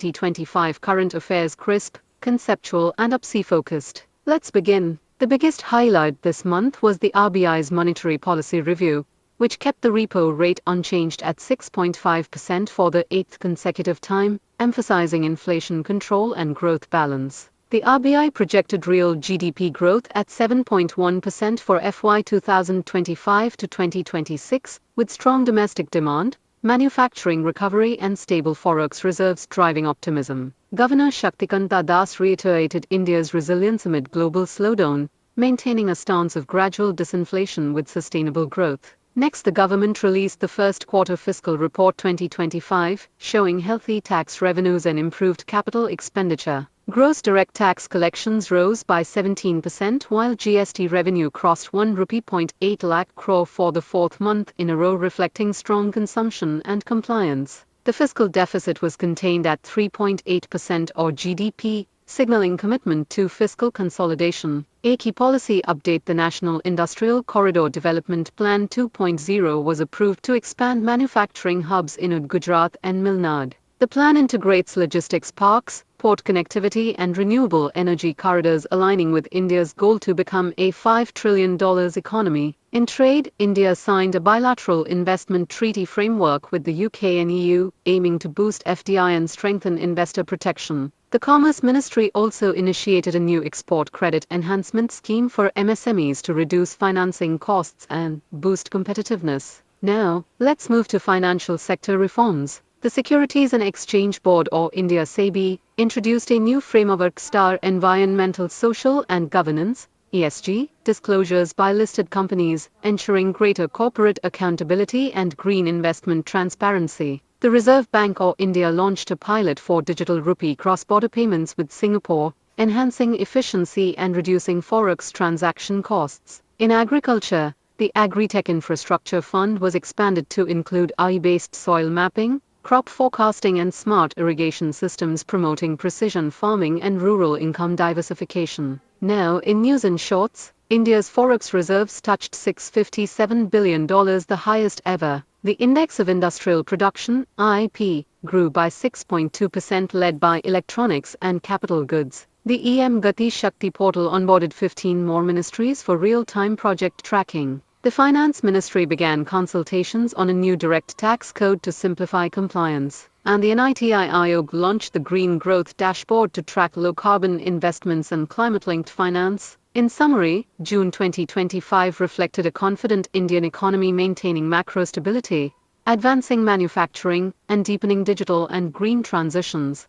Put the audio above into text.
2025 current affairs crisp, conceptual and UPSC-focused. Let's begin. The biggest highlight this month was the RBI's monetary policy review, which kept the repo rate unchanged at 6.5% for the 8th consecutive time, emphasizing inflation control and growth balance. The RBI projected real GDP growth at 7.1% for FY 2025 to 2026, with strong domestic demand, manufacturing recovery and stable forex reserves driving optimism. Governor Shaktikanta Das reiterated India's resilience amid global slowdown, maintaining a stance of gradual disinflation with sustainable growth. Next, the government released the first quarter fiscal report 2025, showing healthy tax revenues and improved capital expenditure. Gross direct tax collections rose by 17%, while GST revenue crossed ₹1.8 lakh crore for the fourth month in a row, reflecting strong consumption and compliance. The fiscal deficit was contained at 3.8% of GDP, signaling commitment to fiscal consolidation. A key policy update: the National Industrial Corridor Development Plan 2.0 was approved to expand manufacturing hubs in Gujarat and Milnad. The plan integrates logistics parks, port connectivity and renewable energy corridors, aligning with India's goal to become a $5 trillion economy. In trade, India signed a bilateral investment treaty framework with the UK and EU, aiming to boost FDI and strengthen investor protection. The Commerce Ministry also initiated a new export credit enhancement scheme for MSMEs to reduce financing costs and boost competitiveness. Now, let's move to financial sector reforms. The Securities and Exchange Board, or India SEBI, introduced a new framework star environmental, social and governance (ESG) disclosures by listed companies, ensuring greater corporate accountability and green investment transparency. The Reserve Bank of India launched a pilot for digital rupee cross-border payments with Singapore, enhancing efficiency and reducing forex transaction costs. In agriculture, the Agri-Tech Infrastructure Fund was expanded to include AI-based soil mapping, crop forecasting and smart irrigation systems, promoting precision farming and rural income diversification. Now, in news and shorts, India's forex reserves touched $657 billion, the highest ever. The Index of Industrial Production (IP) grew by 6.2%, led by electronics and capital goods. The EM Gati Shakti portal onboarded 15 more ministries for real-time project tracking. The Finance Ministry began consultations on a new direct tax code to simplify compliance. And the NITI Aayog launched the Green Growth Dashboard to track low-carbon investments and climate-linked finance. In summary, June 2025 reflected a confident Indian economy maintaining macro stability, advancing manufacturing, and deepening digital and green transitions.